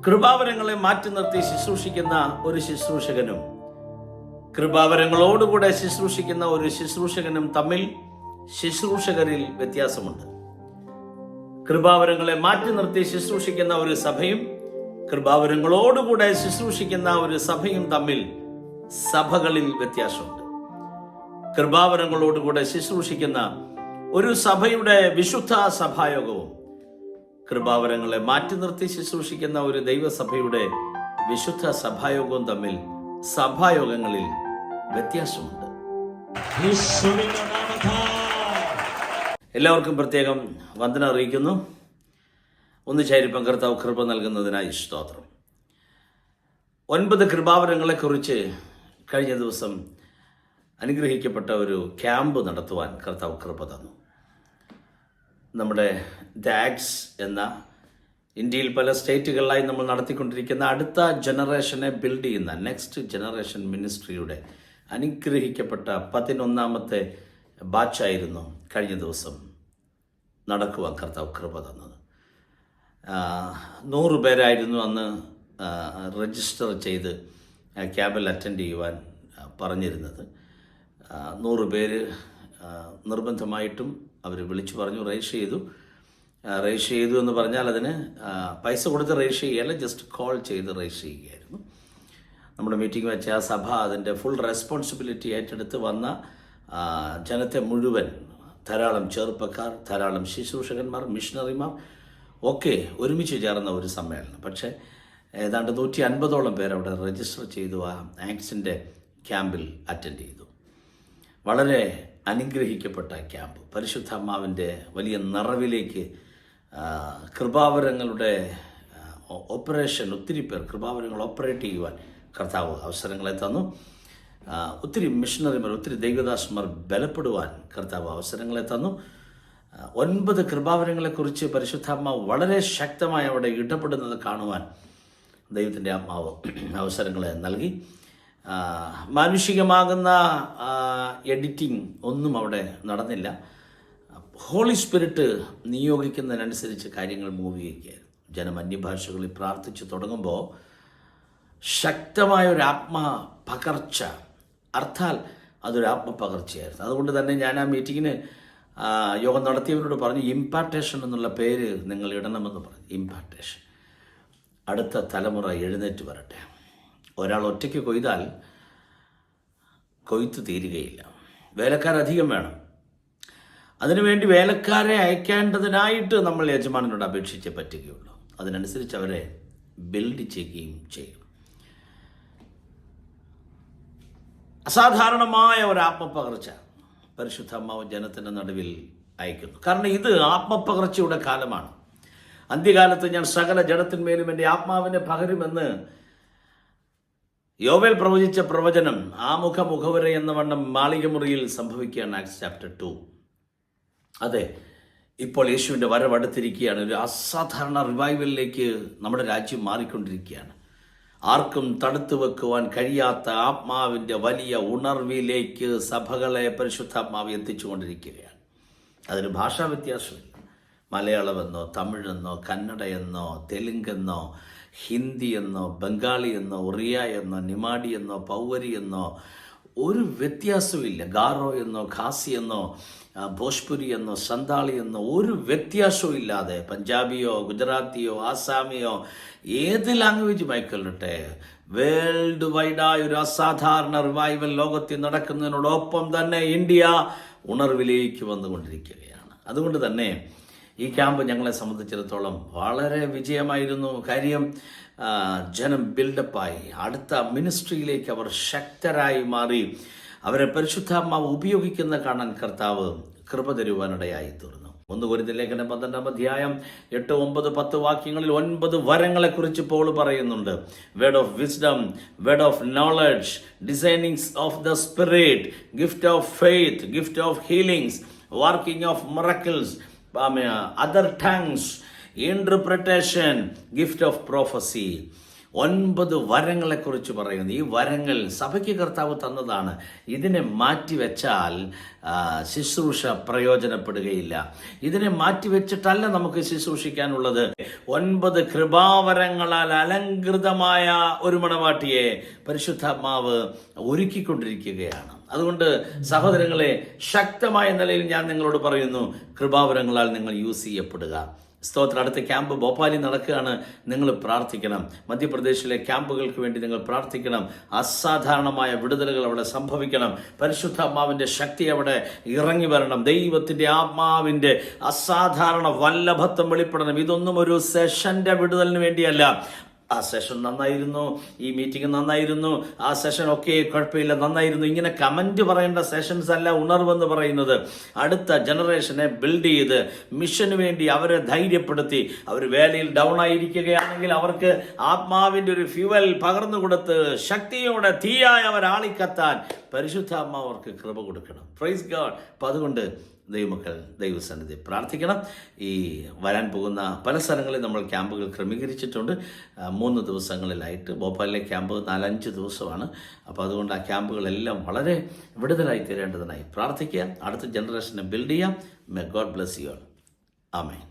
കൃപാവരങ്ങളെ മാറ്റി നിർത്തി ശുശ്രൂഷിക്കുന്ന ഒരു ശുശ്രൂഷകനും കൃപാവരങ്ങളോടുകൂടെ ശുശ്രൂഷിക്കുന്ന ഒരു ശുശ്രൂഷകനും തമ്മിൽ ശുശ്രൂഷകരിൽ വ്യത്യാസമുണ്ട്. കൃപാവരങ്ങളെ മാറ്റി നിർത്തി ശുശ്രൂഷിക്കുന്ന ഒരു സഭയും കൃപാവരങ്ങളോടുകൂടെ ശുശ്രൂഷിക്കുന്ന ഒരു സഭയും തമ്മിൽ സഭകളിൽ വ്യത്യാസമുണ്ട്. കൃപാവരങ്ങളോടുകൂടെ ശുശ്രൂഷിക്കുന്ന ഒരു സഭയുടെ വിശുദ്ധ സഭായോഗവും കൃപാവരങ്ങളെ മാറ്റി നിർത്തി ശുശ്രൂഷിക്കുന്ന ഒരു ദൈവസഭയുടെ വിശുദ്ധ സഭായോഗവും തമ്മിൽ സഭായോഗങ്ങളിൽ വ്യത്യാസമുണ്ട്. എല്ലാവർക്കും പ്രത്യേകം വന്ദനം അറിയിക്കുന്നു. ഒന്നിച്ചായിരിപ്പം കർത്താവ് കൃപ നൽകുന്നതിനായി സ്തോത്രം. 9 കൃപാവരങ്ങളെക്കുറിച്ച് കഴിഞ്ഞ ദിവസം അനുഗ്രഹിക്കപ്പെട്ട ഒരു ക്യാമ്പ് നടത്തുവാൻ കർത്താവ് കൃപ തന്നു. നമ്മുടെ ഡാഗ്സ് എന്ന ഇന്ത്യയിൽ പല സ്റ്റേറ്റുകളിലായി നമ്മൾ നടത്തിക്കൊണ്ടിരിക്കുന്ന അടുത്ത ജനറേഷനെ ബിൽഡ് ചെയ്യുന്ന നെക്സ്റ്റ് ജനറേഷൻ മിനിസ്ട്രിയുടെ അനുഗ്രഹിക്കപ്പെട്ട 11ാമത്തെ ബാച്ചായിരുന്നു കഴിഞ്ഞ ദിവസം നടക്കുവാൻ കർത്താവ് കൃപ തന്നത്. 100 പേരായിരുന്നു അന്ന് രജിസ്റ്റർ ചെയ്ത് ക്യാമ്പിൽ അറ്റൻഡ് ചെയ്യുവാൻ പറഞ്ഞിരുന്നത്. 100 പേര് നിർബന്ധമായിട്ടും അവർ വിളിച്ചു പറഞ്ഞു, രജിസ്റ്റർ ചെയ്തു എന്ന് പറഞ്ഞാൽ അതിന് പൈസ കൊടുത്ത് രജിസ്റ്റർ ചെയ്യുകയല്ല, ജസ്റ്റ് കോൾ ചെയ്ത് രജിസ്റ്റർ ചെയ്യുകയായിരുന്നു. നമ്മുടെ മീറ്റിംഗ് വെച്ച ആ സഭ അതിൻ്റെ ഫുൾ റെസ്പോൺസിബിലിറ്റി ഏറ്റെടുത്ത് വന്ന ജനത്തെ മുഴുവൻ, ധാരാളം ചെറുപ്പക്കാർ, ധാരാളം ശുശ്രൂഷകന്മാർ, മിഷണറിമാർ ഒക്കെ ഒരുമിച്ച് ചേർന്ന ഒരു സമ്മേളനം. പക്ഷേ ഏതാണ്ട് 150ഓളം പേർ അവിടെ രജിസ്റ്റർ ചെയ്തു ആ ആക്സിൻ്റെ ക്യാമ്പിൽ അറ്റൻഡ് ചെയ്തു. വളരെ അനുഗ്രഹിക്കപ്പെട്ട ക്യാമ്പ്. പരിശുദ്ധ അമ്മാവിൻ്റെ വലിയ നിറവിലേക്ക് കൃപാവരങ്ങളുടെ ഓപ്പറേഷൻ, ഒത്തിരി പേർ കൃപാവരങ്ങൾ ഓപ്പറേറ്റ് ചെയ്യുവാൻ കർത്താവ് അവസരങ്ങളെ തന്നു. ഒത്തിരി മിഷണറിമാർ, ഒത്തിരി ദൈവദാസന്മാർ ബലപ്പെടുവാൻ കർത്താവ് അവസരങ്ങളെ തന്നു. 9 കൃപാവരങ്ങളെക്കുറിച്ച് പരിശുദ്ധാത്മാവ് വളരെ ശക്തമായി അവിടെ ഇടപെടുന്നത് കാണുവാൻ ദൈവത്തിൻ്റെ ആത്മാവ് അവസരങ്ങളെ നൽകി. മാനുഷികമാകുന്ന എഡിറ്റിംഗ് ഒന്നും അവിടെ നടന്നില്ല. ഹോളി സ്പിരിറ്റ് നിയോഗിക്കുന്നതിനനുസരിച്ച് കാര്യങ്ങൾ മൂവ് ചെയ്യുകയായിരുന്നു. ജനം അന്യഭാഷകളിൽ പ്രാർത്ഥിച്ചു തുടങ്ങുമ്പോൾ ശക്തമായൊരു ആത്മപകർച്ച, അർത്ഥാൽ അതൊരു ആത്മപകർച്ചയായിരുന്നു. അതുകൊണ്ട് തന്നെ ഞാൻ ആ മീറ്റിങ്ങിന് യോഗം നടത്തിയവരോട് പറഞ്ഞു, ഇമ്പാർട്ടേഷൻ എന്നുള്ള പേര് നിങ്ങൾ ഇടണമെന്ന് പറഞ്ഞു. ഇമ്പാർട്ടേഷൻ. അടുത്ത തലമുറ എഴുന്നേറ്റ് വരട്ടെ. ഒരാൾ ഒറ്റയ്ക്ക് കൊയ്താൽ കൊയ്ത്ത് തീരുകയില്ല. വേലക്കാരധികം വേണം. അതിനുവേണ്ടി വേലക്കാരെ അയക്കേണ്ടതിനായിട്ട് നമ്മൾ യജമാനനോട് അപേക്ഷിച്ചേ പറ്റുകയുള്ളൂ. അതിനനുസരിച്ച് അവരെ ബിൽഡ് ചെയ്യുകയും ചെയ്യും. അസാധാരണമായ ഒരു ആത്മപകർച്ച പരിശുദ്ധ അമ്മാവ് ജനത്തിൻ്റെ നടുവിൽ അയക്കുന്നു. കാരണം ഇത് ആത്മപകർച്ചയുടെ കാലമാണ്. അന്ത്യകാലത്ത് ഞാൻ സകല ജഡത്തിന്മേലും എൻ്റെ ആത്മാവിനെ പകരുമെന്ന് യോവേൽ പ്രവചിച്ച പ്രവചനം മുഖവര എന്ന വണ്ണം മാളികമുറിയിൽ സംഭവിക്കുകയാണ്. Acts chapter 2. അതെ, ഇപ്പോൾ യേശുവിൻ്റെ വരവടുത്തിരിക്കുകയാണ്. ഒരു അസാധാരണ റിവൈവലിലേക്ക് നമ്മുടെ രാജ്യം മാറിക്കൊണ്ടിരിക്കുകയാണ്. ആർക്കും തടുത്തു വെക്കുവാൻ കഴിയാത്ത ആത്മാവിൻ്റെ വലിയ ഉണർവിലേക്ക് സഭകളെ പരിശുദ്ധാത്മാവ് എത്തിച്ചുകൊണ്ടിരിക്കുകയാണ്. അതിന് ഭാഷാ വ്യത്യാസമില്ല. മലയാളമെന്നോ തമിഴെന്നോ കന്നഡയെന്നോ തെലുങ്കെന്നോ ഹിന്ദി എന്നോ ബംഗാളി എന്നോ ഒറിയ എന്നോ നിമാടി എന്നോ പൗവരി എന്നോ ഒരു വ്യത്യാസവുമില്ല. ഗാറോ എന്നോ ഖാസി എന്നോ ഭോജ്പുരി എന്നോ സന്താളി എന്നോ ഒരു വ്യത്യാസവും ഇല്ലാതെ, പഞ്ചാബിയോ ഗുജറാത്തിയോ ആസാമിയോ ഏത് ലാംഗ്വേജ് ആയിക്കൊള്ളട്ടെ, വേൾഡ് വൈഡായ ഒരു അസാധാരണ റിവൈവൽ ലോകത്തിൽ നടക്കുന്നതിനോടൊപ്പം തന്നെ ഇന്ത്യ ഉണർവിലേക്ക് വന്നുകൊണ്ടിരിക്കുകയാണ്. അതുകൊണ്ട് തന്നെ ഈ ക്യാമ്പ് ഞങ്ങളെ സംബന്ധിച്ചിടത്തോളം വളരെ വിജയമായിരുന്നു. കാര്യം ജനം ബിൽഡപ്പായി, അടുത്ത മിനിസ്ട്രിയിലേക്ക് അവർ ശക്തരായി മാറി. അവരെ പരിശുദ്ധാത്മാവ് ഉപയോഗിക്കുന്ന കാണാൻ കർത്താവ് കൃപ തരുവാനിടയായി തീർന്നു. 1 കൊരിന്ത്യർ ലേഖനം 12-ാം അധ്യായം 8, 9, 10 വാക്യങ്ങളിൽ 9 വരങ്ങളെക്കുറിച്ച് പോൾ പറയുന്നുണ്ട്. Word of wisdom, word of knowledge, discernings of the spirit, gift of faith, gift of healings, working of miracles, other tongues, interpretation, gift of prophecy. 9 വരങ്ങളെക്കുറിച്ച് പറയുന്നു. ഈ വരങ്ങൾ സഭയ്ക്ക് കർത്താവ് തന്നതാണ്. ഇതിനെ മാറ്റിവെച്ചാൽ ശുശ്രൂഷ പ്രയോജനപ്പെടുകയില്ല. ഇതിനെ മാറ്റിവെച്ചിട്ടല്ല നമുക്ക് ശുശ്രൂഷിക്കാനുള്ളത്. 9 കൃപാവരങ്ങളാൽ അലങ്കൃതമായ ഒരു മണവാട്ടിയെ പരിശുദ്ധാത്മാവ് ഒരുക്കിക്കൊണ്ടിരിക്കുകയാണ്. അതുകൊണ്ട് സഹോദരങ്ങളെ, ശക്തമായ നിലയിൽ ഞാൻ നിങ്ങളോട് പറയുന്നു, കൃപാവരങ്ങളാൽ നിങ്ങൾ യൂസ് ചെയ്യപ്പെടുക. സ്തോത്രം. അടുത്ത ക്യാമ്പ് ഭോപ്പാലിൽ നടക്കുകയാണ്. നിങ്ങൾ പ്രാർത്ഥിക്കണം. മധ്യപ്രദേശിലെ ക്യാമ്പുകൾക്ക് വേണ്ടി നിങ്ങൾ പ്രാർത്ഥിക്കണം. അസാധാരണമായ വിടുതലുകൾ അവിടെ സംഭവിക്കണം. പരിശുദ്ധാത്മാവിൻ്റെ ശക്തി അവിടെ ഇറങ്ങി വരണം. ദൈവത്തിൻ്റെ ആത്മാവിൻ്റെ അസാധാരണ വല്ലഭത്വം വെളിപ്പെടണം. ഇതൊന്നും ഒരു സെഷൻ്റെ വിടുതലിന് വേണ്ടിയല്ല. ആ സെഷൻ നന്നായിരുന്നു, ഈ മീറ്റിംഗ് നന്നായിരുന്നു, ആ സെഷൻ ഒക്കെ കുഴപ്പമില്ല, നന്നായിരുന്നു, ഇങ്ങനെ കമൻറ്റ് പറയേണ്ട സെഷൻസ് അല്ല ഉണർവെന്ന് പറയുന്നത്. അടുത്ത ജനറേഷനെ ബിൽഡ് ചെയ്ത് മിഷന് വേണ്ടി അവരെ ധൈര്യപ്പെടുത്തി, അവർ വേലയിൽ ഡൗൺ ആയിരിക്കുകയാണെങ്കിൽ അവർക്ക് ആത്മാവിൻ്റെ ഒരു ഫ്യൂവൽ പകർന്നു കൊടുത്ത് ശക്തിയോടെ തീയായ അവരാളിക്കത്താൻ പരിശുദ്ധാത്മാവ് അവർക്ക് കൃപ കൊടുക്കണം. Praise God. അപ്പം അതുകൊണ്ട് ദൈവമക്കൾ ദൈവസന്നിധി പ്രാർത്ഥിക്കണം. ഈ വരാൻ പോകുന്ന പല സ്ഥലങ്ങളിൽ നമ്മൾ ക്യാമ്പുകൾ ക്രമീകരിച്ചിട്ടുണ്ട്. 3 ദിവസങ്ങളിലായിട്ട്. ഭോപ്പാലിലെ ക്യാമ്പ് 4-5 ദിവസമാണ്. അപ്പോൾ അതുകൊണ്ട് ആ ക്യാമ്പുകളെല്ലാം വളരെ വിടുതലായി തീരേണ്ടതിനായി പ്രാർത്ഥിക്കുക. അടുത്ത ജനറേഷനെ ബിൽഡ് ചെയ്യാം. May God bless you all. Amen.